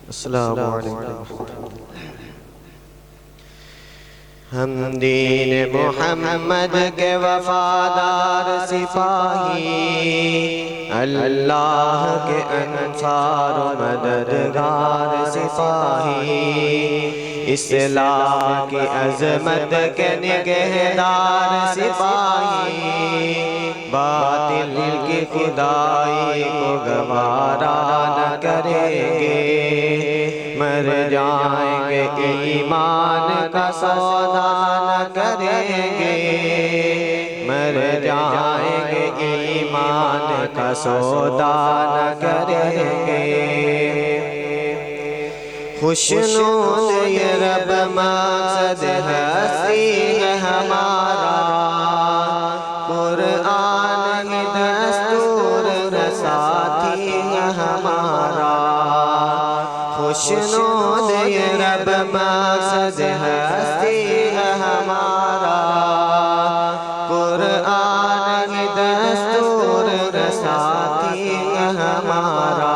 السلام علیکم۔ ہم دین محمد کے وفادار سپاہی، اللہ کے انصار و مددگار سپاہی، اسلام کی عظمت کے نگہدار سپاہی، باطل کی خدائی کو گوارا نہ کریں گے، مر جائیں گے ایمان کا سودا نہ کریں گے، مر جائیں گے ایمان کا سودا نہ کریں گے۔ خوشنود یہ رب مقصد ہستی ہے ہمارا، قرآن ہی دستور ساتھی ہے ہمارا، خوشنود یہ رب مقصد ہستی ہے ہمارا، قرآن ہی دستور ساتھی ہے ہمارا،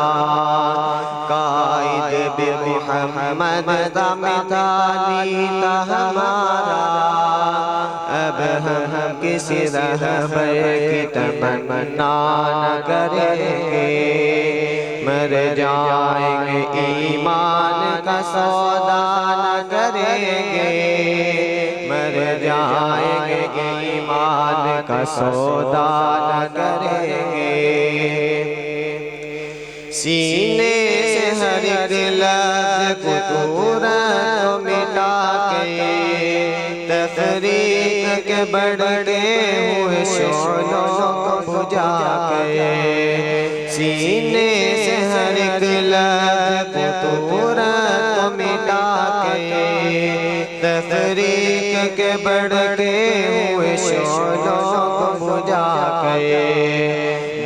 قائد بھی محمد کا مثالی تھا ہمارا، اب ہم کسی رہبر کی تمنا نہ کریں گے، مر جائیں گے ایمان کا سودا نہ کریں گے، مر جائیں گے ایمان کا سودا نہ کریں گے۔ سینے سے ہر ایک لفظ کو تورات مٹا کے، تفریق کے بڑھتے ہوئے شعلوں کو بجھا کے، سینے سے ہر ایک لفظ کو تورات مٹا کے، تفریق کے بڑھتے ہوئے شعلوں کو بجھا کے،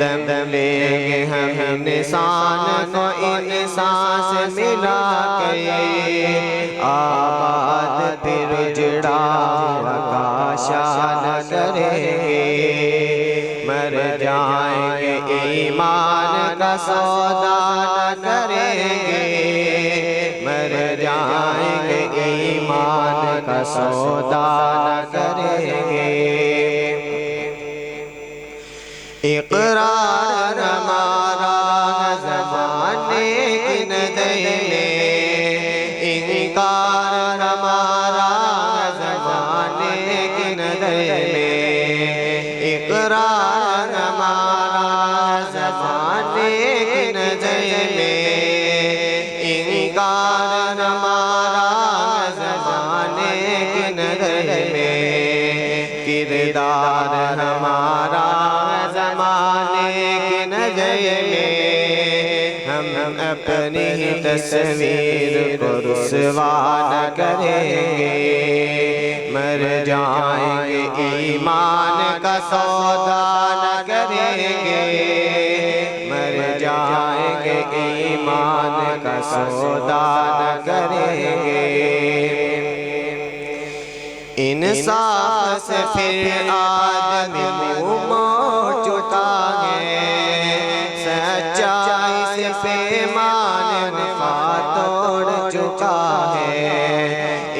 دم لیں گے ہم انسان کو انسان سے ملا کے، آباد پھر اجڑا ہوا کاشا نہ کریں گے، مر جائیں گے ایمان کا سودا نہ کریں گے، مر جائیں گے ایمان کا سودا نہ کریں گے۔ اقرار ہمارا زمانے کی نظر میں، انکار ہمارا زمانے کی نظر میں، اقرار ہمارا زمانے کی نظر میں، انکار ہمارا زمانے کی نظر میں، کردار ہمارا زمانے کی نظر میں، ہم اپنی تصویر کو رسوا نہ کریں گے، مر جائیں گے ایمان کا سودا نہ کریں گے، مر جائیں گے ایمان کا سودا نہ کریں گے۔ انصاف سے پھر آدمی منہ موڑ چکا ہے، سچائی سے پیمان وفا توڑ چکا ہے،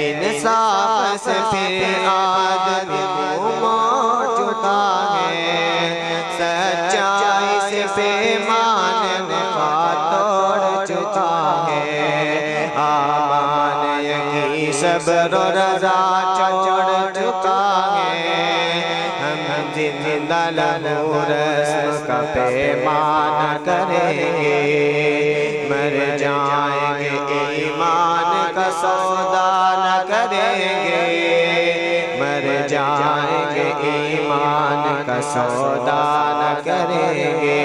انصاف سے پھر آدمی منہ موڑ چکا ہے، سچائی سے پیمان وفا توڑ چکا ہے، آمان یقین صبر و رضا چھوڑ چکا ہے، ہم زندہ لہو رسم کا پیمان کریں گے، مر جائیں گے ایمان کا سودا نہ کریں گے، مر جائیں گے ایمان کا سودا نہ کریں گے۔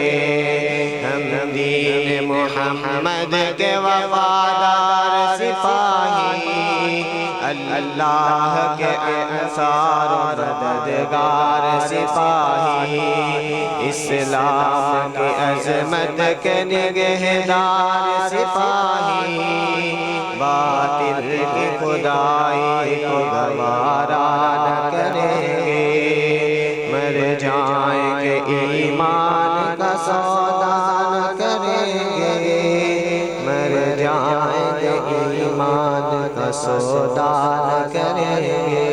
ہم دین محمد کے وفادار سپاہی، اللہ کے انصار و مددگار سپاہی، اسلام کی عظمت کے نگہدار سپاہی، باطل کی خدائی کو گوارا نہ کریں گے، مر جائیں گے ایمان کا سودا نہ کریں گے، مر جائیں ایمان کا سودا نہ کریں گے